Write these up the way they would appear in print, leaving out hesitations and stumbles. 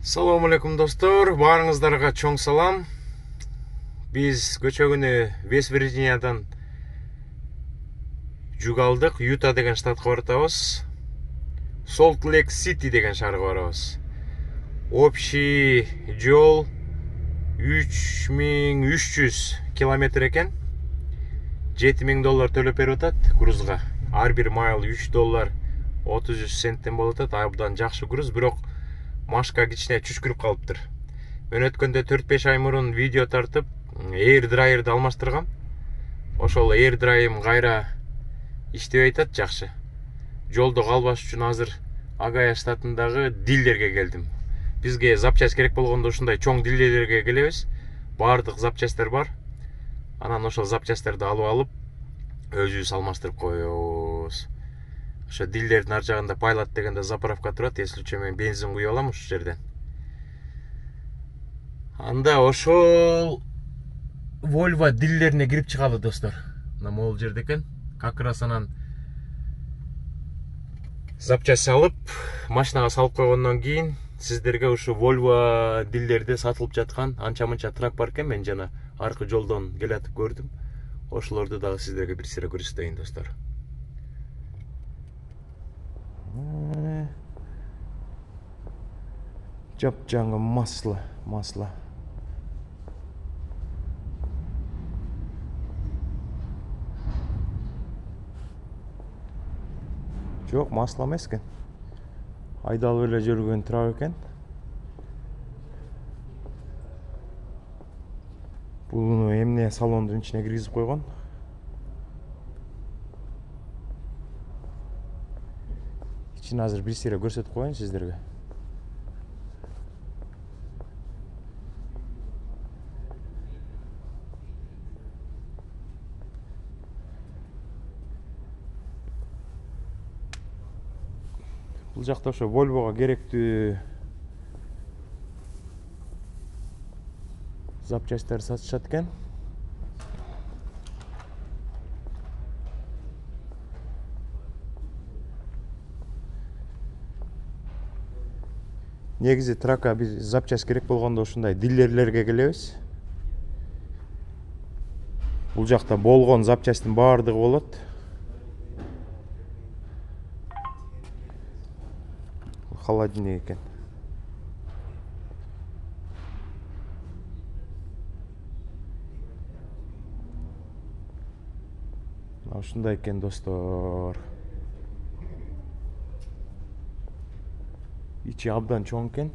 Салам алейкум достор, баарыңыздарга чоң салам. Биз көчө күнү Вест Вирджиниядан жүк алдык. Юта деген штатка баратабыз. Солт Лейк Сити деген шаарга барабыз. Общий жол 3300 километр экен. $7000 төлөп берип атат грузга. Ар бир майл $3 33 центтен болуп атат. Абдан жакшы груз, бирок машка кичине чүчкүрүп калыптыр. Мен өткөндө 4-5 ай мурун видео тартып, air dryer'ды алмаштыргам. Ошол air dryer'ым кайра иштебей атат жакшы. Жолдо калбаш үчүн азыр Агая штатындагы дилерге келдим. Бизге запчасть керек болгондо ушундай чоң дилерлерге келебиз. Баардык запчасттар бар. Анан ошол запчасттарды алып, өзүбүз алмаштырып коебуз. Ошо дилердин ар жагында Pilot дегенде заправка турат. Если үчүн мен бензин куюп алам ушул жерден. Анда ошол Volvo дилерине кирип чыгалы достор. Мына могул жерде экен. Как раз анан запчасть алып, машинага салып койгондон кийин сиздерге ушу Volvo дилерде сатылып жаткан анча-мынча трак бар экен. Мен жана аркы жолдон келатып көрдүм. Ошолорду дагы сиздерге бир сыйра көрсөтөйүн достор. Жап-жаңы масло. Жок, масло эмес экен. Айдалып эле жүргөн трак экен. Бул эмне салондун ичине киргизип койгон. Ичин азыр бир сыйра көрсөтүп коеюн сиздерге. Бул жакта ошо Volvo'га керектүү запчасттар сатышат экен. Негизи трака биз запчасть керек болгондо ушундай дилерлерге келебиз. Бул жакта болгон запчастын баардыгы болот. Холодильник экен. Ушундай экен достор. Ичи абдан чоң экен.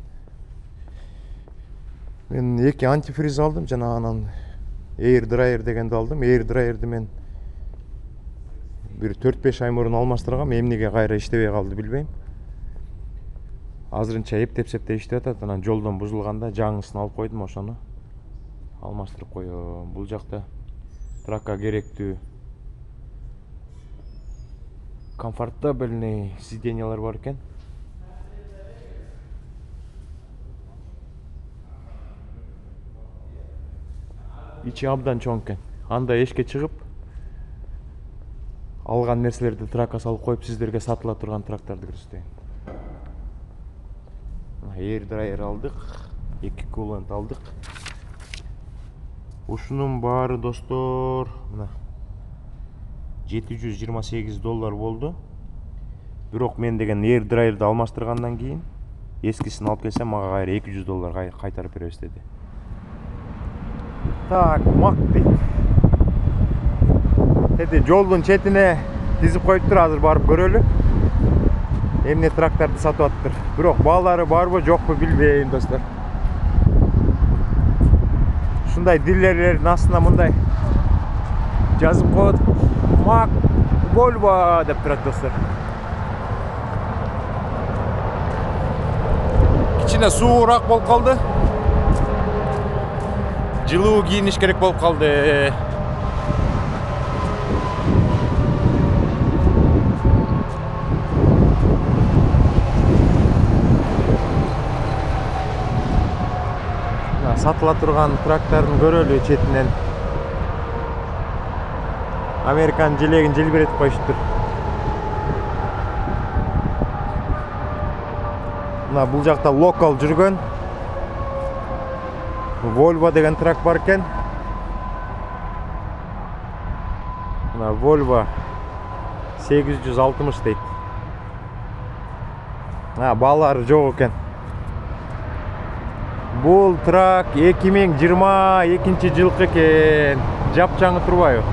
Мен 2 антифриз алдым, жана анан air dryer дегенди алдым. Air dryerди мен бир 4-5 ай мурун алмаштыргам. Эмнеге кайра иштебей калды билбейм. Азырынча эптеп-септеп иштеп атат. Анан жолдон бузулганда жаңысын алып койдум, ошону алмаштырып коём. Бул жакта тракка керектүү комфортабельный сиденьялар бар экен. Ичи абдан чоң экен. Анда эшикке чыгып, алган нерселерди тракка салып коюп, сиздерге сатыла турган трактарды көрсөтөйүн. Air dryer алдык, 2 кулант алдык. Ушунун баары достор, мына $728 болду. Бирок мен деген air dryerди алмаштыргандан кийин эскисин алып келсем, мага кайра $200 кайтарып беребиз деди. Так, мак дейт. Эти жолдун четине тизип коюптур, азыр барып көрөлү. Эмне трактарды сатып аттыр. Бирок баалары барбы, жокпу билбейм достор. Ушундай дилерлердин астына мындай жазып коет. Мак Volvo деп турат достор. Кичине суураак болуп калды. Жылуу кийиниш керек болуп калды. Сатыла турган трактарын көрөлү четинен. Американын желегин желбиретип коюштур. Мына бул жакта локал жүргөн. Volvo деген трак бар екен. Мына Volvo 860 дейді. Балары жоқ екен. Бұл трак 2022 жылқы екен. Жап-жаңы турбайбы?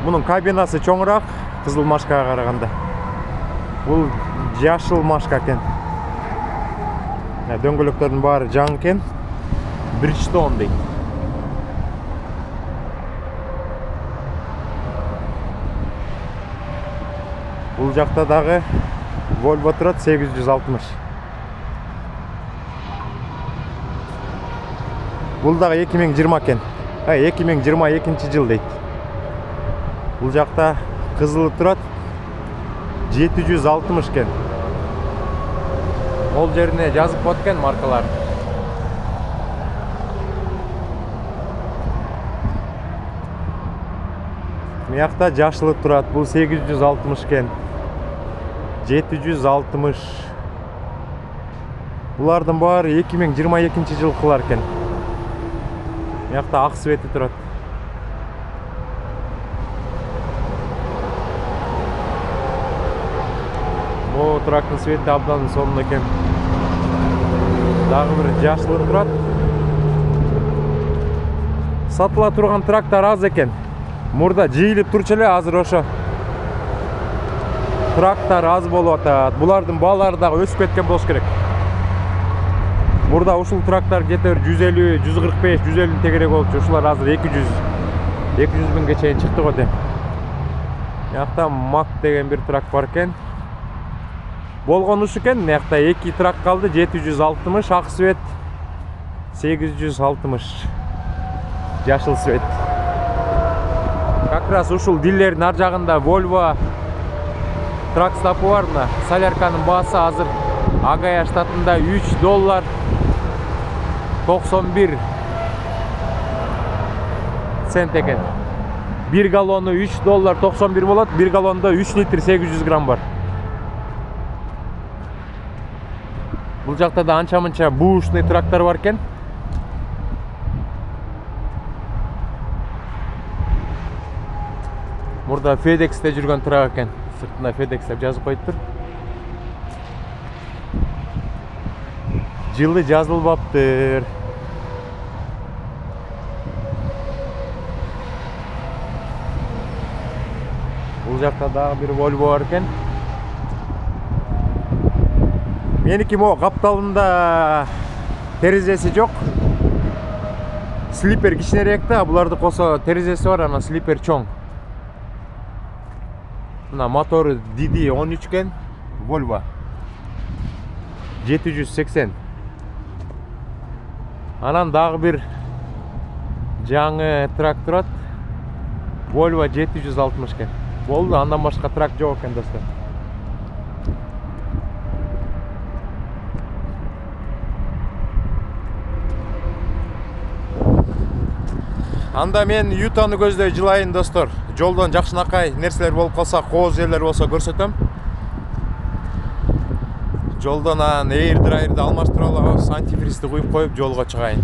Бұның кабинасы чоңырақ, қызыл машкаға қарағанда. Бұл жашыл машка екен. Дөңгөлектердің бары жаңы екен. Bridgestone дейді. Бұл жақта дағы Volvo тұрады 860. Бұл дағы 2020 екен. 2022 жыл дейді. Бұл жақта қызылы тұрады 760 екен. Ол жеріне жазып өткен маркалар. Мияқта жашылы тұрады. Бұл 860 екен. 760. Бұлардың бары 2022 жылқылар екен. Мияқта ақ светі тұрады. Бұл трактың светі абдан сонын екен. Дағы бір жашылы тұрады. Сатыла тұрған трактар аз екен. Мұрда жиіліп тұрчылы азыр ошо. Трактар аз болып атады. Бұлардың балары дағы өсіп кеткен болуш керек. Burada ушул трактор где-то 150, 145, 150 тегерек болчу. Ушулар азыр 200 миңге чейин чыкты го дейм. Мыякта Мак деген бир трак бар экен. Болгон ушу экен. Мыякта 2 трак калды, 760, ак свет 860. Жашыл свет. Как раз ушул дилердин ар жагында Volvo трак стапы бар. Мына солярканын баасы азыр Агая штатында $3 91 цент екен. 1 галлону $3 91 болады. 1 галлонда 3 литр 800 грамм бар. Бұл жақта да анча-мынча бушный трактор бар екен. Мурда FedEx'те жүрген трак екен. Сыртында FedEx деп жазып қойып тұр. Жылы жазылбаптыр. Бұл жақта дағы бір Volvo бар екен. Менікі мо қапталында терезесі жоқ. Слипер кичинерээк да, бұларды қоса терезесі бар, ана слипер чоң. Мына моторы DD13 екен, Volvo 780. Анан дағы бір жаңы трак тұрат, Volvo 760 екен. Болды, андан башқа трак жоқ екен достар. Анда мен Ютаны көздөй жылайын достор. Жолдон жакшынакай нерселер болуп калса, кооз жерлер болсо көрсөтөм. Жолдон air dryer'ды алмаштыра алабыз, антифризди куюп коюп жолго чыгайын.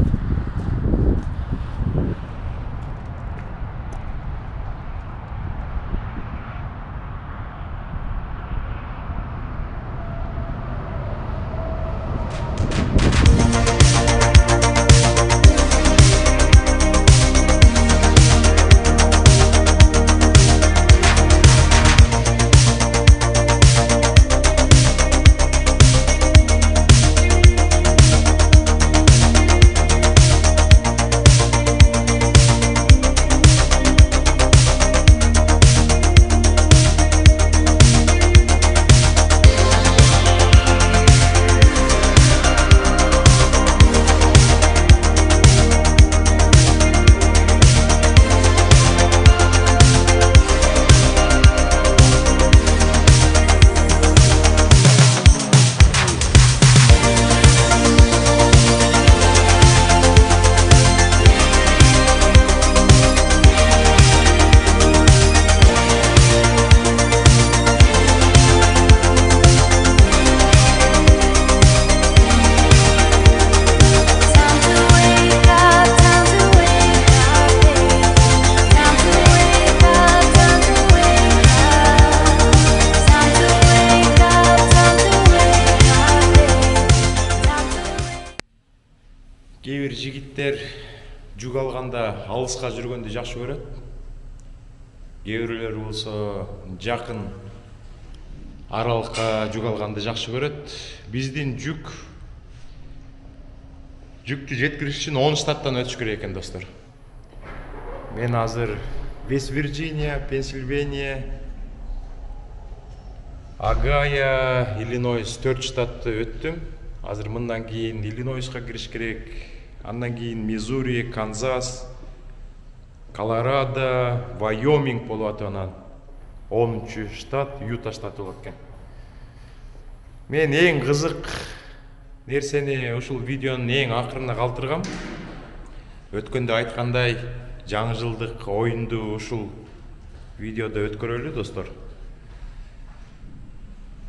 Жигиттер жүк алганда алыска жүргөндү жакшы көрөт. Кээ бирлер болсо жакын аралыкка жүк алганды жакшы көрөт. Биздин жүктү жеткириш үчүн 10 штаттан өтүш керек экен, достор. Мен азыр Вест Вирджиния, Пенсильвания, Огайо, Иллинойс 4 штатты өттүм. Азыр мындан кийин Иллинойска кириш керек. Андан кийин Миссури, Канзас, Колорадо, Вайоминг болуп атат. Анан 10 штат, Юта штаты болот экен. Мен эң кызык нерсени ушул видеонун эң акырына калтыргам. Өткөндө айткандай, жаңы жылдык оюнду ушул видеодо өткөрөлү, достор.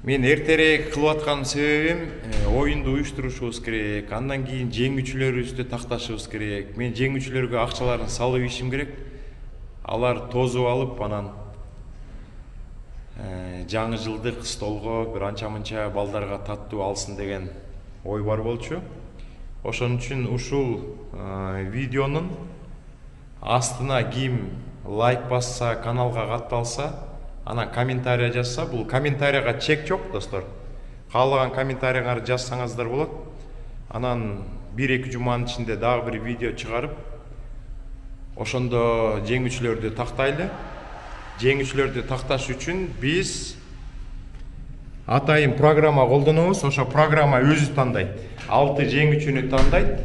Мен эртерээк кылып аткан себебим оюнду уюштурушубуз керек, андан кийин жеңүүчүлөрүбүздү такташыбыз керек. Мен жеңүүчүлөргө акчаларын салып ийишим керек. Алар тозуп алып, анан жаңы жылдык столго бир анча-мынча балдарга таттуу алсын деген ой бар болчу. Ошон үчүн ушул видеонун астына ким лайк басса, каналга катталса, анан комментарий жазса, бул комментарийга чек жок, достор. Каалаган комментарийңарды жазсаңыздар болот. Анан 1-2 жуманын ичинде дагы бир видео чыгарып, ошондо жеңүүчүлөрдү тактайлы. Жеңүүчүлөрдү такташ үчүн биз атайын программа колдонобуз. Ошо программа өзү тандайт. 6 жеңүүчүнү тандайт.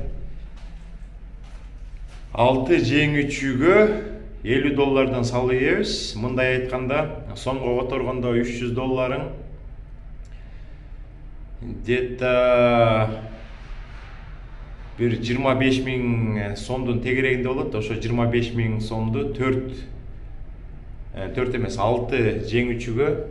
6 жеңүүчүгө $50 салып ийебиз. Мындай айтканда, сомго которгондо $300 где-то бир 25.000 сомдун тегерегинде болот. Ошо 25.000 сомду 4 эмес 6 жеңүүчүгө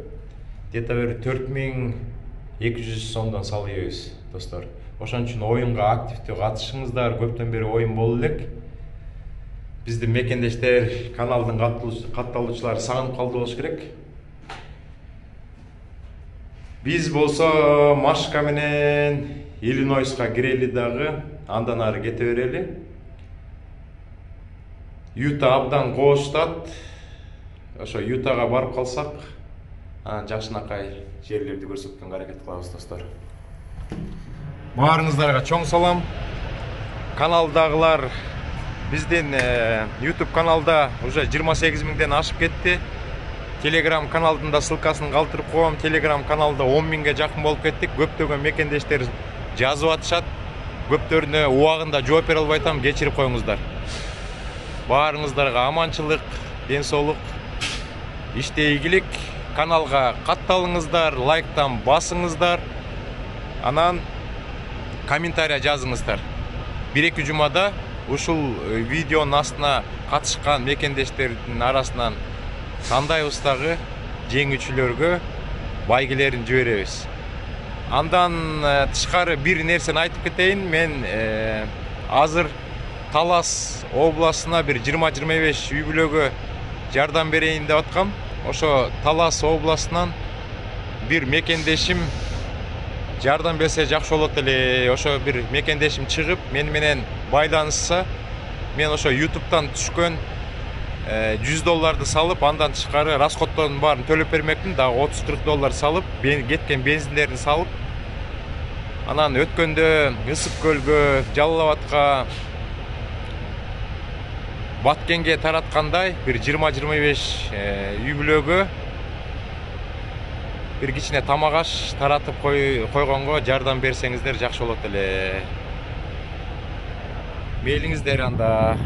где-то бир 4.200 сомдон салып ийебиз, достор. Ошон үчүн оюнга активдүү катышыңыздар. Көптөн бери оюн болду элек. Биздин мекендештер, каналдын катталуучулары сагынып калды болуш керек. Биз болсо Машка менен Иллинойска кирели дагы, андан ары кете берели. Юта абдан кооз штат. Ошо Ютага барып калсак, анан жакшынакай жерлерди көрсөткөнгө аракет кылабыз, достор. Баарыңыздарга чоң салам. Каналдагылар биздин YouTube каналда уже 28.000ден ашып кетти. Telegram каналдын да ссылкасын калтырып коем. Telegram каналда 10.000ге жакын болуп кеттик. Көптөгөн мекендештер жазып атышат. Көптөрүнө убагында жооп бере албай атам, кечирип коюңуздар. Баарыңыздарга аманчылык, ден соолук, иште ийгилик. Каналга катталыңыздар, лайктан басыңыздар. Анан комментарий жазыңыздар. 1-2 жумада ушул видеонун астына катышкан мекендештердин арасынан тандайбыз дагы жеңүүчүлөргө байгелерин жиберебиз. Андан тышкары бир нерсени айтып кетейин. Мен азыр Талас областына бир 20-25 үй бүлөгө жардам берейин деп аткам. Ошо Талас областынан бир мекендешим жардам берсе жакшы болот эле. Ошо бир мекендешим чыгып, мен менен байланышса, мен ошо YouTube'дан түшкөн $100 салып, андан тышкары расходтордун баарын төлөп бермекмин. Дагы $30-40 салып, кеткен бензиндерин салып, анан өткөндө Ысык көлгө, Жалал Абадка, Баткенге тараткандай бир 20-25 үй бүлөгө бир кичине тамак аш таратып койгонго жардам берсеңиздер жакшы болот эле. Мейлиңиздер анда.